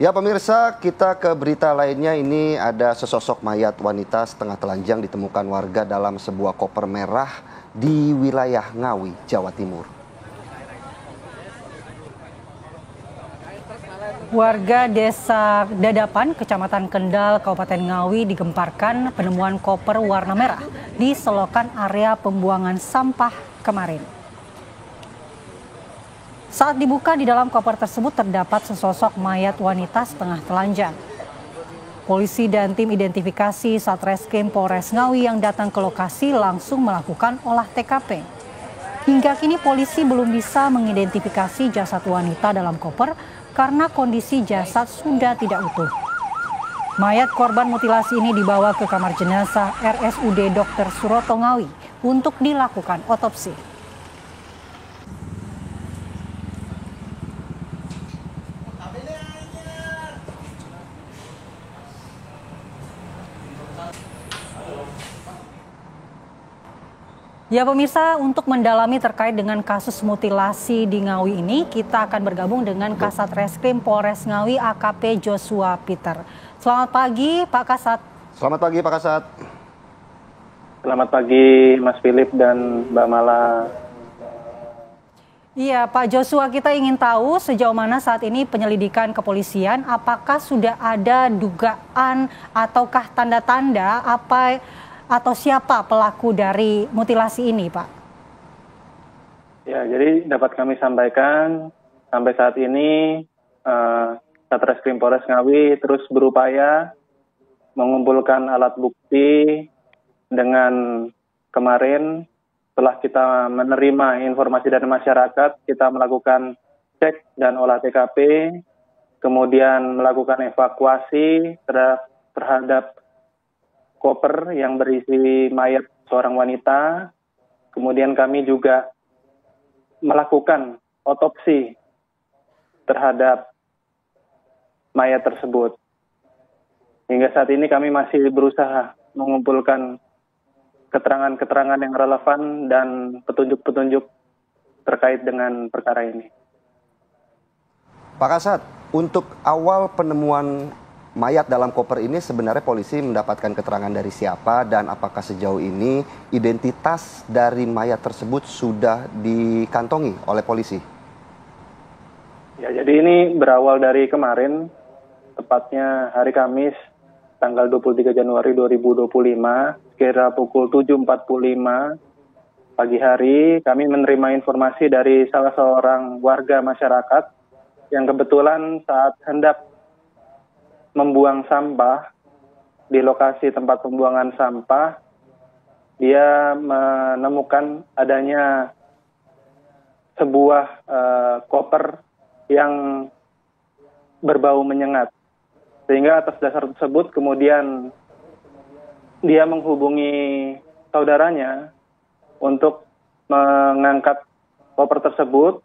Ya pemirsa, kita ke berita lainnya. Ini ada sesosok mayat wanita setengah telanjang ditemukan warga dalam sebuah koper merah di wilayah Ngawi, Jawa Timur. Warga Desa Dadapan, Kecamatan Kendal, Kabupaten Ngawi digemparkan penemuan koper warna merah di selokan area pembuangan sampah kemarin. Saat dibuka, di dalam koper tersebut terdapat sesosok mayat wanita setengah telanjang. Polisi dan tim identifikasi Satreskrim Polres Ngawi yang datang ke lokasi langsung melakukan olah TKP. Hingga kini polisi belum bisa mengidentifikasi jasad wanita dalam koper karena kondisi jasad sudah tidak utuh. Mayat korban mutilasi ini dibawa ke kamar jenazah RSUD Dr. Suroto Ngawi untuk dilakukan otopsi. Ya pemirsa, untuk mendalami terkait dengan kasus mutilasi di Ngawi ini, kita akan bergabung dengan Kasat Reskrim Polres Ngawi AKP Joshua Peter. Selamat pagi Pak Kasat. Selamat pagi Pak Kasat. Selamat pagi Mas Philip dan Mbak Mala. Iya Pak Joshua, kita ingin tahu sejauh mana saat ini penyelidikan kepolisian, apakah sudah ada dugaan ataukah tanda-tanda atau siapa pelaku dari mutilasi ini, Pak? Ya, jadi dapat kami sampaikan sampai saat ini Satreskrim Polres Ngawi terus berupaya mengumpulkan alat bukti. Dengan kemarin setelah kita menerima informasi dari masyarakat, kita melakukan cek dan olah TKP, kemudian melakukan evakuasi terhadap koper yang berisi mayat seorang wanita. Kemudian kami juga melakukan otopsi terhadap mayat tersebut. Hingga saat ini kami masih berusaha mengumpulkan keterangan-keterangan yang relevan dan petunjuk-petunjuk terkait dengan perkara ini. Pak Kasat, untuk awal penemuan mayat dalam koper ini sebenarnya polisi mendapatkan keterangan dari siapa dan apakah sejauh ini identitas dari mayat tersebut sudah dikantongi oleh polisi? Ya, jadi ini berawal dari kemarin, tepatnya hari Kamis, tanggal 23 Januari 2025, sekira pukul 7.45 pagi hari, kami menerima informasi dari salah seorang warga masyarakat yang kebetulan saat hendak membuang sampah di lokasi tempat pembuangan sampah, dia menemukan adanya sebuah koper yang berbau menyengat. Sehingga atas dasar tersebut kemudian dia menghubungi saudaranya untuk mengangkat koper tersebut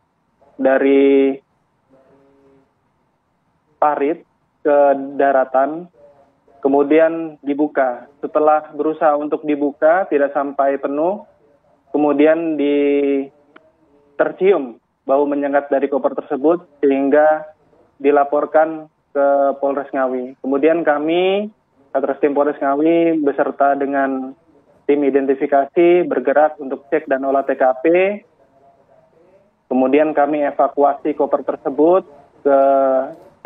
dari parit ke daratan, kemudian dibuka. Setelah berusaha untuk dibuka, tidak sampai penuh, kemudian tercium bau menyengat dari koper tersebut, sehingga dilaporkan ke Polres Ngawi. Kemudian kami, Satreskrim Polres Ngawi, beserta dengan tim identifikasi, bergerak untuk cek dan olah TKP. Kemudian kami evakuasi koper tersebut ke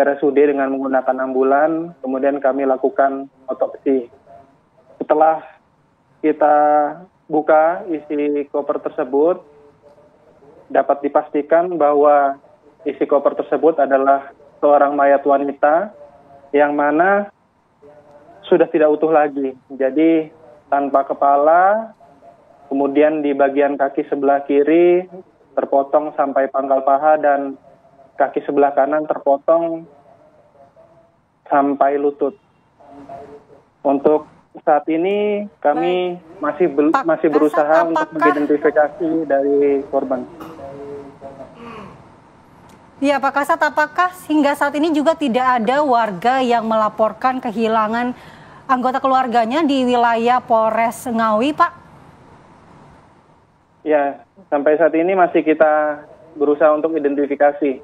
RSUD dengan menggunakan ambulan, kemudian kami lakukan otopsi. Setelah kita buka isi koper tersebut, dapat dipastikan bahwa isi koper tersebut adalah seorang mayat wanita yang mana sudah tidak utuh lagi. Jadi tanpa kepala, kemudian di bagian kaki sebelah kiri terpotong sampai pangkal paha dan kaki sebelah kanan terpotong sampai lutut. Untuk saat ini kami masih berusaha untuk mengidentifikasi dari korban. Ya Pak Kasat, apakah hingga saat ini juga tidak ada warga yang melaporkan kehilangan anggota keluarganya di wilayah Polres Ngawi, Pak? Ya, sampai saat ini masih kita berusaha untuk identifikasi.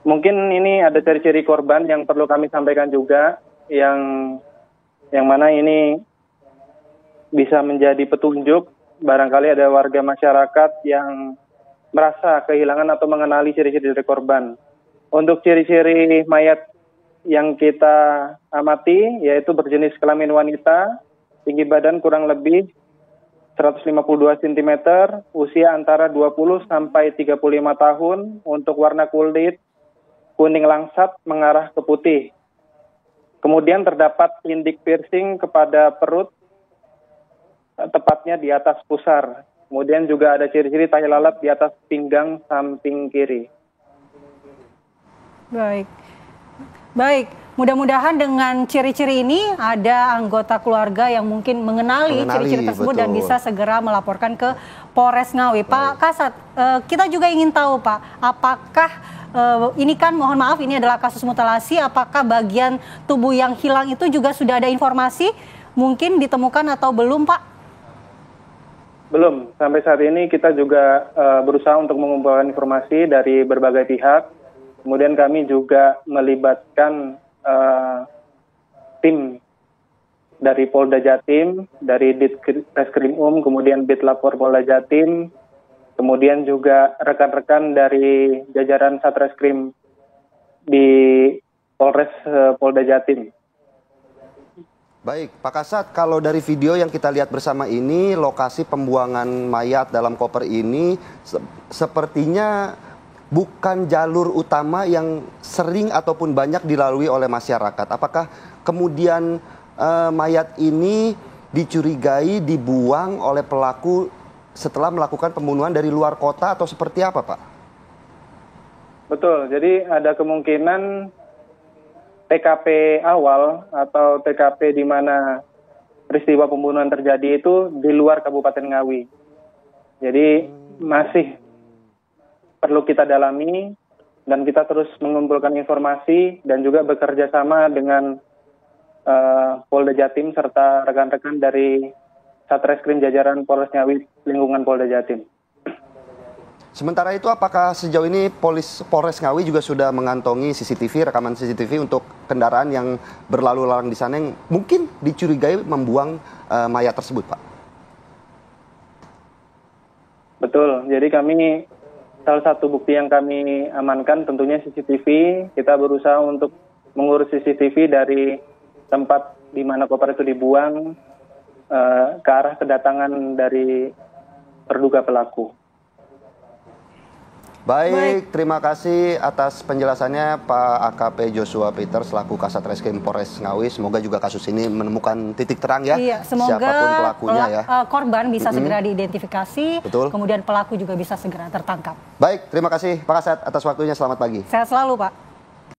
Mungkin ini ada ciri-ciri korban yang perlu kami sampaikan juga, yang mana ini bisa menjadi petunjuk. Barangkali ada warga masyarakat yang merasa kehilangan atau mengenali ciri-ciri dari korban. Untuk ciri-ciri mayat yang kita amati, yaitu berjenis kelamin wanita, tinggi badan kurang lebih 152 cm, usia antara 20 sampai 35 tahun, untuk warna kulit kuning langsat mengarah ke putih. Kemudian terdapat tindik piercing kepada perut, tepatnya di atas pusar. Kemudian juga ada ciri-ciri tai lalat di atas pinggang samping kiri. Baik. Mudah-mudahan dengan ciri-ciri ini ada anggota keluarga yang mungkin mengenali ciri-ciri tersebut, betul, dan bisa segera melaporkan ke Polres Ngawi. Pak Kasat, kita juga ingin tahu Pak, apakah ini kan mohon maaf ini adalah kasus mutilasi, apakah bagian tubuh yang hilang itu juga sudah ada informasi mungkin ditemukan atau belum Pak? Belum, sampai saat ini kita juga berusaha untuk mengumpulkan informasi dari berbagai pihak. Kemudian kami juga melibatkan tim dari Polda Jatim, dari Ditreskrim kemudian Bitlapor Polda Jatim, kemudian juga rekan-rekan dari jajaran Satreskrim di Polres Polda Jatim. Baik, Pak Kasat, kalau dari video yang kita lihat bersama ini, lokasi pembuangan mayat dalam koper ini sepertinya bukan jalur utama yang sering ataupun banyak dilalui oleh masyarakat. Apakah kemudian mayat ini dicurigai dibuang oleh pelaku setelah melakukan pembunuhan dari luar kota atau seperti apa, Pak? Betul, jadi ada kemungkinan TKP awal atau TKP di mana peristiwa pembunuhan terjadi itu di luar Kabupaten Ngawi. Jadi masih perlu kita dalami dan kita terus mengumpulkan informasi dan juga bekerja sama dengan Polda Jatim serta rekan-rekan dari Satreskrim jajaran Polres Ngawi lingkungan Polda Jatim. Sementara itu, apakah sejauh ini Polres Ngawi juga sudah mengantongi CCTV, rekaman CCTV untuk kendaraan yang berlalu lalang di sana yang mungkin dicurigai membuang mayat tersebut, Pak? Betul, jadi kami salah satu bukti yang kami amankan tentunya CCTV. Kita berusaha untuk mengurus CCTV dari tempat di mana koper itu dibuang ke arah kedatangan dari terduga pelaku. Baik, terima kasih atas penjelasannya Pak AKP Joshua Peter selaku Kasat Reskrim Polres Ngawi. Semoga juga kasus ini menemukan titik terang ya. Iya, semoga siapapun pelakunya ya. Korban bisa segera diidentifikasi, betul, kemudian pelaku juga bisa segera tertangkap. Baik, terima kasih Pak Kasat atas waktunya. Selamat pagi. Sehat selalu Pak.